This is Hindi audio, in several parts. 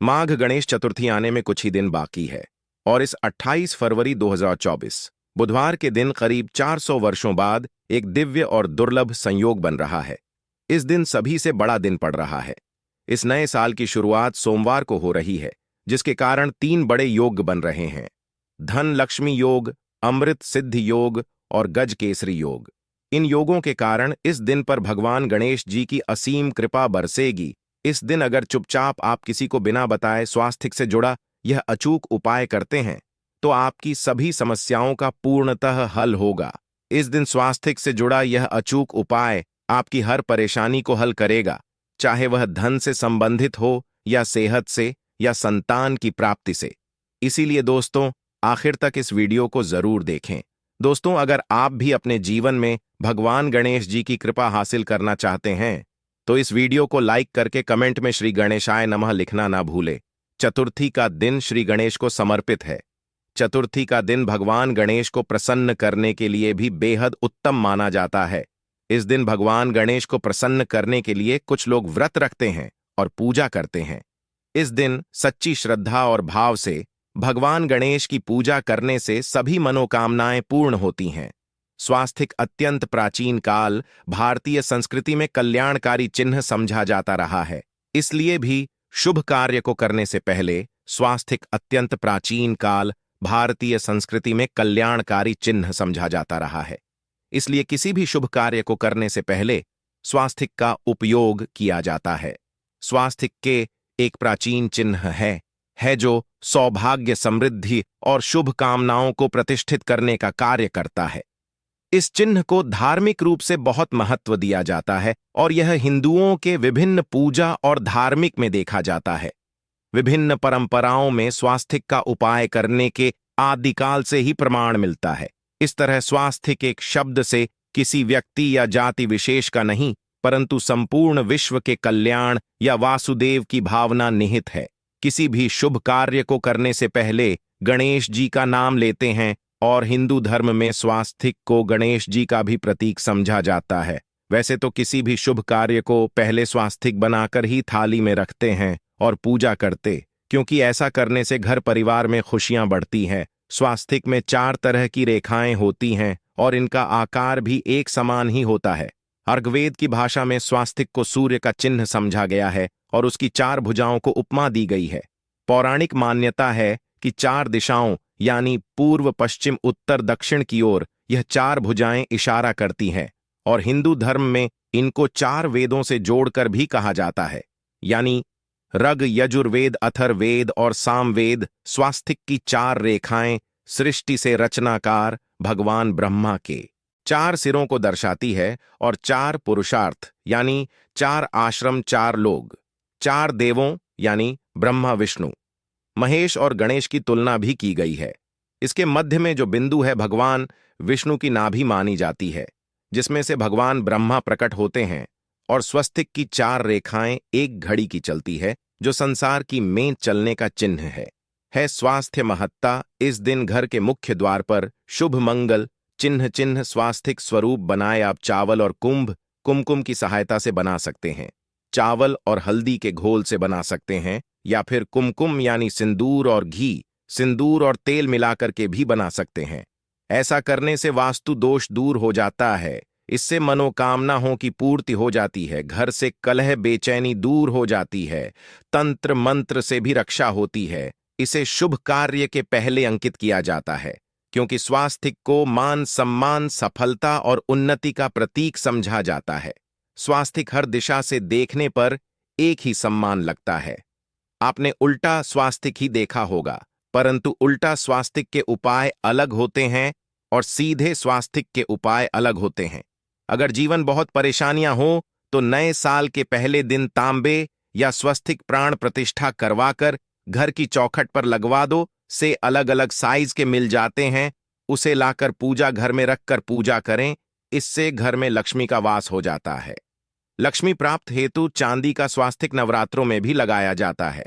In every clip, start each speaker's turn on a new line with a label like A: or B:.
A: माघ गणेश चतुर्थी आने में कुछ ही दिन बाकी है और इस 28 फरवरी 2024 बुधवार के दिन करीब 400 वर्षों बाद एक दिव्य और दुर्लभ संयोग बन रहा है। इस दिन सभी से बड़ा दिन पड़ रहा है। इस नए साल की शुरुआत सोमवार को हो रही है, जिसके कारण 3 बड़े योग बन रहे हैं: धन लक्ष्मी योग, अमृत सिद्धि योग और गज केसरी योग। इन योगों के कारण इस दिन पर भगवान गणेश जी की असीम कृपा बरसेगी। इस दिन अगर चुपचाप आप किसी को बिना बताए स्वास्थ्य से जुड़ा यह अचूक उपाय करते हैं तो आपकी सभी समस्याओं का पूर्णतः हल होगा। इस दिन स्वास्थ्य से जुड़ा यह अचूक उपाय आपकी हर परेशानी को हल करेगा, चाहे वह धन से संबंधित हो या सेहत से या संतान की प्राप्ति से। इसीलिए दोस्तों, आखिर तक इस वीडियो को जरूर देखें। दोस्तों, अगर आप भी अपने जीवन में भगवान गणेश जी की कृपा हासिल करना चाहते हैं तो इस वीडियो को लाइक करके कमेंट में श्री गणेशाय नमः लिखना ना भूले। चतुर्थी का दिन श्री गणेश को समर्पित है। चतुर्थी का दिन भगवान गणेश को प्रसन्न करने के लिए भी बेहद उत्तम माना जाता है। इस दिन भगवान गणेश को प्रसन्न करने के लिए कुछ लोग व्रत रखते हैं और पूजा करते हैं। इस दिन सच्ची श्रद्धा और भाव से भगवान गणेश की पूजा करने से सभी मनोकामनाएं पूर्ण होती हैं। स्वास्थिक अत्यंत प्राचीन काल भारतीय संस्कृति में कल्याणकारी चिन्ह समझा जाता रहा है। इसलिए भी शुभ कार्य को करने से पहले स्वास्थिक अत्यंत प्राचीन काल भारतीय संस्कृति में कल्याणकारी चिन्ह समझा जाता रहा है। इसलिए किसी भी शुभ कार्य को करने से पहले स्वास्थिक का उपयोग किया जाता है। स्वास्थिक के एक प्राचीन चिन्ह है जो सौभाग्य, समृद्धि और शुभ कामनाओं को प्रतिष्ठित करने का कार्य करता है। इस चिन्ह को धार्मिक रूप से बहुत महत्व दिया जाता है और यह हिंदुओं के विभिन्न पूजा और धार्मिक में देखा जाता है। विभिन्न परंपराओं में स्वास्थिक का उपाय करने के आदिकाल से ही प्रमाण मिलता है। इस तरह स्वास्थिक एक शब्द से किसी व्यक्ति या जाति विशेष का नहीं, परंतु संपूर्ण विश्व के कल्याण या वासुदेव की भावना निहित है। किसी भी शुभ कार्य को करने से पहले गणेश जी का नाम लेते हैं और हिंदू धर्म में स्वास्थिक को गणेश जी का भी प्रतीक समझा जाता है। वैसे तो किसी भी शुभ कार्य को पहले स्वास्थिक बनाकर ही थाली में रखते हैं और पूजा करते, क्योंकि ऐसा करने से घर परिवार में खुशियां बढ़ती हैं। स्वास्थिक में 4 तरह की रेखाएं होती हैं और इनका आकार भी एक समान ही होता है। अर्गवेद की भाषा में स्वास्थिक को सूर्य का चिन्ह समझा गया है और उसकी 4 भुजाओं को उपमा दी गई है। पौराणिक मान्यता है कि 4 दिशाओं यानी पूर्व, पश्चिम, उत्तर, दक्षिण की ओर यह 4 भुजाएं इशारा करती हैं और हिंदू धर्म में इनको 4 वेदों से जोड़कर भी कहा जाता है, यानी ऋग, यजुर्वेद, अथर्ववेद और सामवेद। स्वास्थिक की 4 रेखाएं सृष्टि से रचनाकार भगवान ब्रह्मा के 4 सिरों को दर्शाती है और 4 पुरुषार्थ यानी 4 आश्रम, 4 लोग, 4 देवों यानी ब्रह्मा, विष्णु, महेश और गणेश की तुलना भी की गई है। इसके मध्य में जो बिंदु है भगवान विष्णु की नाभि मानी जाती है, जिसमें से भगवान ब्रह्मा प्रकट होते हैं। और स्वस्तिक की 4 रेखाएं एक घड़ी की चलती है, जो संसार की में चलने का चिन्ह है। स्वास्थ्य महत्ता। इस दिन घर के मुख्य द्वार पर शुभ मंगल चिन्ह स्वास्थिक स्वरूप बनाए आप चावल और कुमकुम की सहायता से बना सकते हैं। चावल और हल्दी के घोल से बना सकते हैं या फिर कुमकुम यानी सिंदूर और घी, सिंदूर और तेल मिलाकर के भी बना सकते हैं। ऐसा करने से वास्तु दोष दूर हो जाता है। इससे मनोकामनाओं की पूर्ति हो जाती है। घर से कलह, बेचैनी दूर हो जाती है। तंत्र मंत्र से भी रक्षा होती है। इसे शुभ कार्य के पहले अंकित किया जाता है, क्योंकि स्वास्थिक को मान, सम्मान, सफलता और उन्नति का प्रतीक समझा जाता है। स्वास्थिक हर दिशा से देखने पर एक ही सम्मान लगता है। आपने उल्टा स्वास्थिक ही देखा होगा, परंतु उल्टा स्वास्थिक के उपाय अलग होते हैं और सीधे स्वास्थिक के उपाय अलग होते हैं। अगर जीवन बहुत परेशानियां हो तो नए साल के पहले दिन तांबे या स्वस्तिक प्राण प्रतिष्ठा करवाकर घर की चौखट पर लगवा दो। से अलग अलग साइज के मिल जाते हैं, उसे लाकर पूजा घर में रखकर पूजा करें। इससे घर में लक्ष्मी का वास हो जाता है। लक्ष्मी प्राप्त हेतु चांदी का स्वास्तिक नवरात्रों में भी लगाया जाता है,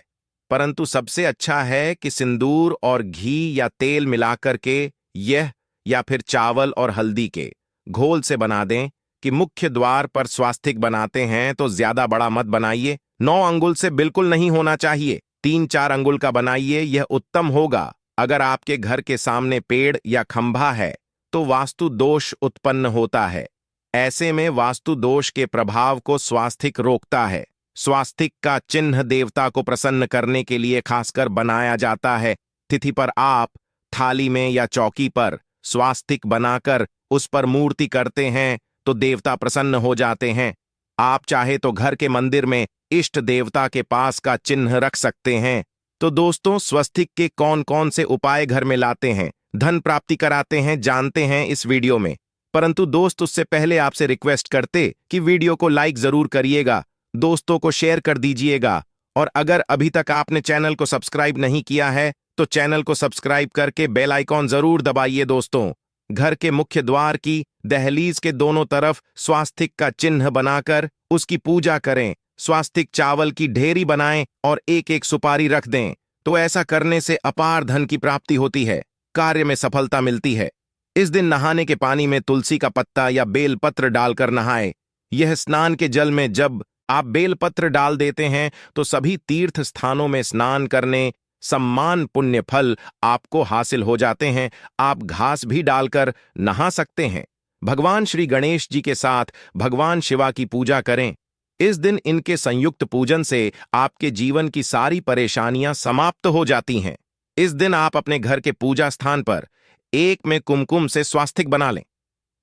A: परंतु सबसे अच्छा है कि सिंदूर और घी या तेल मिलाकर के यह या फिर चावल और हल्दी के घोल से बना दें। कि मुख्य द्वार पर स्वास्तिक बनाते हैं तो ज्यादा बड़ा मत बनाइए, 9 अंगुल से बिल्कुल नहीं होना चाहिए। 3-4 अंगुल का बनाइए, यह उत्तम होगा। अगर आपके घर के सामने पेड़ या खंभा है तो वास्तु दोष उत्पन्न होता है। ऐसे में वास्तु दोष के प्रभाव को स्वास्तिक रोकता है। स्वास्तिक का चिन्ह देवता को प्रसन्न करने के लिए खासकर बनाया जाता है। तिथि पर आप थाली में या चौकी पर स्वास्तिक बनाकर उस पर मूर्ति करते हैं तो देवता प्रसन्न हो जाते हैं। आप चाहे तो घर के मंदिर में इष्ट देवता के पास का चिन्ह रख सकते हैं। तो दोस्तों, स्वस्तिक के कौन कौन से उपाय घर में लाते हैं, धन प्राप्ति कराते हैं, जानते हैं इस वीडियो में। परंतु दोस्त, उससे पहले आपसे रिक्वेस्ट करते कि वीडियो को लाइक जरूर करिएगा, दोस्तों को शेयर कर दीजिएगा, और अगर अभी तक आपने चैनल को सब्सक्राइब नहीं किया है तो चैनल को सब्सक्राइब करके बेल आइकॉन जरूर दबाइए। दोस्तों, घर के मुख्य द्वार की दहलीज के दोनों तरफ स्वास्तिक का चिन्ह बनाकर उसकी पूजा करें। स्वास्तिक चावल की ढेरी बनाएं और एक एक सुपारी रख दें। तो ऐसा करने से अपार धन की प्राप्ति होती है, कार्य में सफलता मिलती है। इस दिन नहाने के पानी में तुलसी का पत्ता या बेलपत्र डालकर नहाएं। यह स्नान के जल में जब आप बेलपत्र डाल देते हैं तो सभी तीर्थ स्थानों में स्नान करने सम्मान पुण्य फल आपको हासिल हो जाते हैं। आप घास भी डालकर नहा सकते हैं। भगवान श्री गणेश जी के साथ भगवान शिवा की पूजा करें। इस दिन इनके संयुक्त पूजन से आपके जीवन की सारी परेशानियां समाप्त हो जाती हैं। इस दिन आप अपने घर के पूजा स्थान पर एक में कुमकुम से स्वास्तिक बना लें।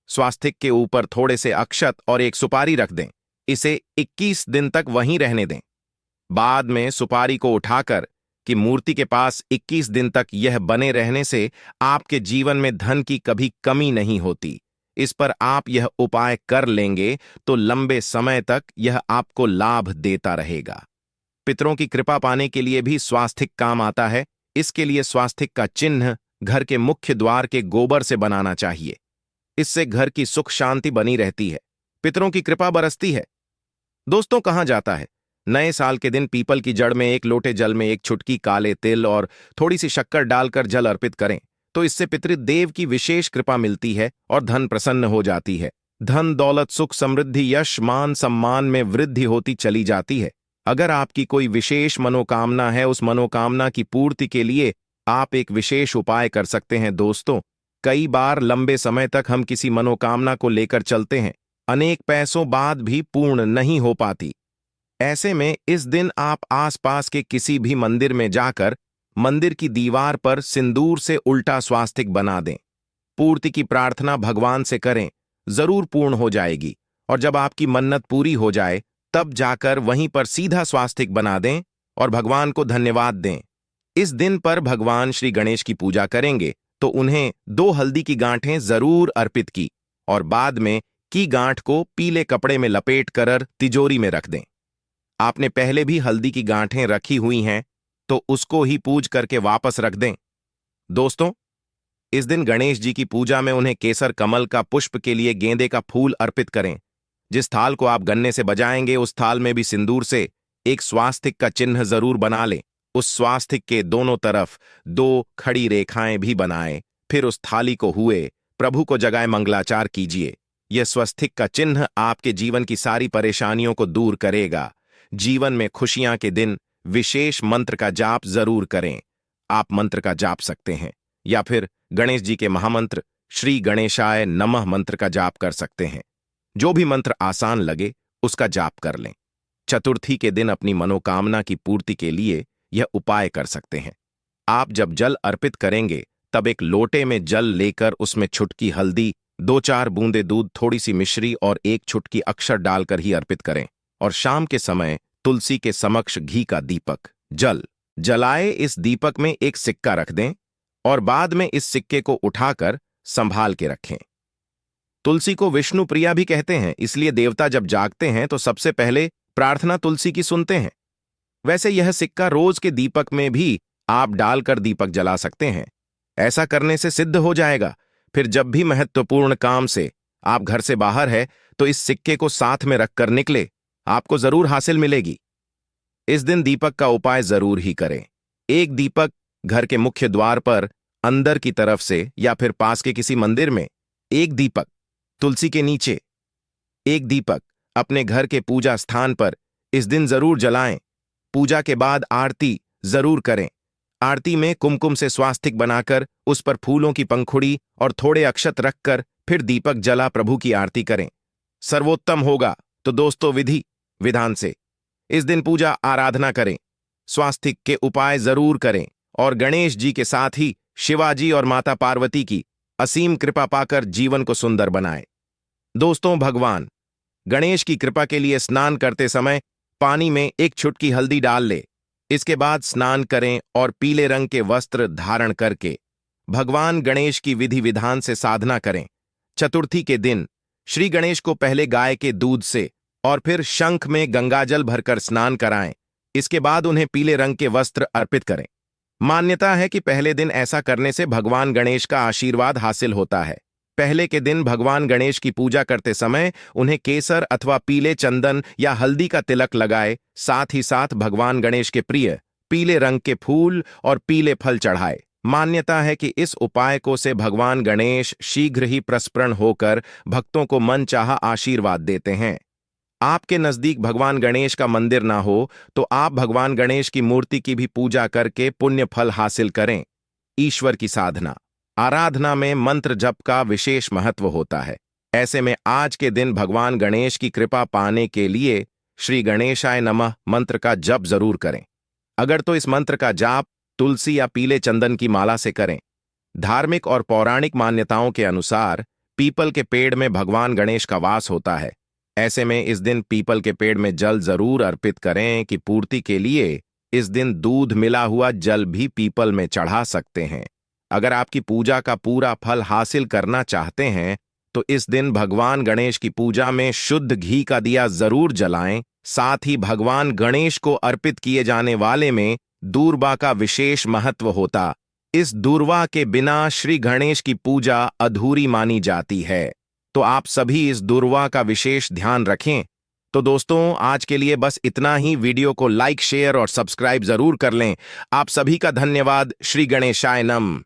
A: स्वास्तिक के ऊपर थोड़े से अक्षत और एक सुपारी रख दें। इसे 21 दिन तक वहीं रहने दें। बाद में सुपारी को उठाकर कि मूर्ति के पास 21 दिन तक यह बने रहने से आपके जीवन में धन की कभी कमी नहीं होती। इस पर आप यह उपाय कर लेंगे तो लंबे समय तक यह आपको लाभ देता रहेगा। पितरों की कृपा पाने के लिए भी स्वास्तिक काम आता है। इसके लिए स्वास्तिक का चिन्ह घर के मुख्य द्वार के गोबर से बनाना चाहिए। इससे घर की सुख शांति बनी रहती है, पितरों की कृपा बरसती है। दोस्तों, कहा जाता है नए साल के दिन पीपल की जड़ में एक लोटे जल में एक चुटकी काले तिल और थोड़ी सी शक्कर डालकर जल अर्पित करें तो इससे पितृदेव की विशेष कृपा मिलती है और धन प्रसन्न हो जाती है। धन दौलत सुख समृद्धि यश मान सम्मान में वृद्धि होती चली जाती है। अगर आपकी कोई विशेष मनोकामना है, उस मनोकामना की पूर्ति के लिए आप एक विशेष उपाय कर सकते हैं। दोस्तों, कई बार लंबे समय तक हम किसी मनोकामना को लेकर चलते हैं, अनेक पैसों बाद भी पूर्ण नहीं हो पाती। ऐसे में इस दिन आप आसपास के किसी भी मंदिर में जाकर मंदिर की दीवार पर सिंदूर से उल्टा स्वास्तिक बना दें। पूर्ति की प्रार्थना भगवान से करें, जरूर पूर्ण हो जाएगी। और जब आपकी मन्नत पूरी हो जाए तब जाकर वहीं पर सीधा स्वास्तिक बना दें और भगवान को धन्यवाद दें। इस दिन पर भगवान श्री गणेश की पूजा करेंगे तो उन्हें 2 हल्दी की गांठें जरूर अर्पित की और बाद में की गांठ को पीले कपड़े में लपेट कर तिजोरी में रख दें। आपने पहले भी हल्दी की गांठें रखी हुई हैं तो उसको ही पूज करके वापस रख दें। दोस्तों, इस दिन गणेश जी की पूजा में उन्हें केसर कमल का पुष्प के लिए गेंदे का फूल अर्पित करें। जिस थाल को आप गन्ने से बजाएंगे उस थाल में भी सिंदूर से एक स्वास्तिक का चिन्ह जरूर बना लें। उस स्वास्तिक के दोनों तरफ 2 खड़ी रेखाएं भी बनाएं। फिर उस थाली को हुए प्रभु को जगाए मंगलाचार कीजिए। यह स्वास्तिक का चिन्ह आपके जीवन की सारी परेशानियों को दूर करेगा। जीवन में खुशियां के दिन विशेष मंत्र का जाप जरूर करें। आप मंत्र का जाप सकते हैं या फिर गणेश जी के महामंत्र श्री गणेशाय नमः मंत्र का जाप कर सकते हैं। जो भी मंत्र आसान लगे उसका जाप कर लें। चतुर्थी के दिन अपनी मनोकामना की पूर्ति के लिए यह उपाय कर सकते हैं। आप जब जल अर्पित करेंगे तब एक लोटे में जल लेकर उसमें छुटकी हल्दी, 2-4 बूंदे दूध, थोड़ी सी मिश्री और 1 छुटकी अक्षर डालकर ही अर्पित करें। और शाम के समय तुलसी के समक्ष घी का दीपक जल जलाए। इस दीपक में एक सिक्का रख दें और बाद में इस सिक्के को उठाकर संभाल के रखें। तुलसी को विष्णु प्रिया भी कहते हैं, इसलिए देवता जब जागते हैं तो सबसे पहले प्रार्थना तुलसी की सुनते हैं। वैसे यह सिक्का रोज के दीपक में भी आप डालकर दीपक जला सकते हैं। ऐसा करने से सिद्ध हो जाएगा। फिर जब भी महत्वपूर्ण काम से आप घर से बाहर है तो इस सिक्के को साथ में रखकर निकले, आपको जरूर हासिल मिलेगी। इस दिन दीपक का उपाय जरूर ही करें। एक दीपक घर के मुख्य द्वार पर अंदर की तरफ से या फिर पास के किसी मंदिर में, एक दीपक तुलसी के नीचे, एक दीपक अपने घर के पूजा स्थान पर इस दिन जरूर जलाएं। पूजा के बाद आरती जरूर करें। आरती में कुमकुम से स्वास्तिक बनाकर उस पर फूलों की पंखुड़ी और थोड़े अक्षत रखकर फिर दीपक जला प्रभु की आरती करें। सर्वोत्तम होगा तो दोस्तों विधि विधान से इस दिन पूजा आराधना करें, स्वास्तिक के उपाय जरूर करें और गणेश जी के साथ ही शिवाजी और माता पार्वती की असीम कृपा पाकर जीवन को सुंदर बनाएं। दोस्तों, भगवान गणेश की कृपा के लिए स्नान करते समय पानी में एक चुटकी हल्दी डाल ले। इसके बाद स्नान करें और पीले रंग के वस्त्र धारण करके भगवान गणेश की विधि विधान से साधना करें। चतुर्थी के दिन श्री गणेश को पहले गाय के दूध से और फिर शंख में गंगाजल भरकर स्नान कराएं। इसके बाद उन्हें पीले रंग के वस्त्र अर्पित करें। मान्यता है कि पहले दिन ऐसा करने से भगवान गणेश का आशीर्वाद हासिल होता है। पहले के दिन भगवान गणेश की पूजा करते समय उन्हें केसर अथवा पीले चंदन या हल्दी का तिलक लगाए, साथ ही साथ भगवान गणेश के प्रिय पीले रंग के फूल और पीले फल चढ़ाए। मान्यता है कि इस उपाय को से भगवान गणेश शीघ्र ही प्रसन्न होकर भक्तों को मनचाहा आशीर्वाद देते हैं। आपके नजदीक भगवान गणेश का मंदिर ना हो तो आप भगवान गणेश की मूर्ति की भी पूजा करके पुण्य फल हासिल करें। ईश्वर की साधना आराधना में मंत्र जप का विशेष महत्व होता है। ऐसे में आज के दिन भगवान गणेश की कृपा पाने के लिए श्री गणेशाय नमः मंत्र का जप जरूर करें। अगर तो इस मंत्र का जाप तुलसी या पीले चंदन की माला से करें। धार्मिक और पौराणिक मान्यताओं के अनुसार पीपल के पेड़ में भगवान गणेश का वास होता है। ऐसे में इस दिन पीपल के पेड़ में जल जरूर अर्पित करें कि पूर्ति के लिए इस दिन दूध मिला हुआ जल भी पीपल में चढ़ा सकते हैं। अगर आपकी पूजा का पूरा फल हासिल करना चाहते हैं तो इस दिन भगवान गणेश की पूजा में शुद्ध घी का दिया जरूर जलाएं। साथ ही भगवान गणेश को अर्पित किए जाने वाले में दूर्वा का विशेष महत्व होता। इस दूर्वा के बिना श्री गणेश की पूजा अधूरी मानी जाती है, तो आप सभी इस दूर्वा का विशेष ध्यान रखें। तो दोस्तों, आज के लिए बस इतना ही। वीडियो को लाइक, शेयर और सब्सक्राइब जरूर कर लें। आप सभी का धन्यवाद। श्री गणेशाय नमः।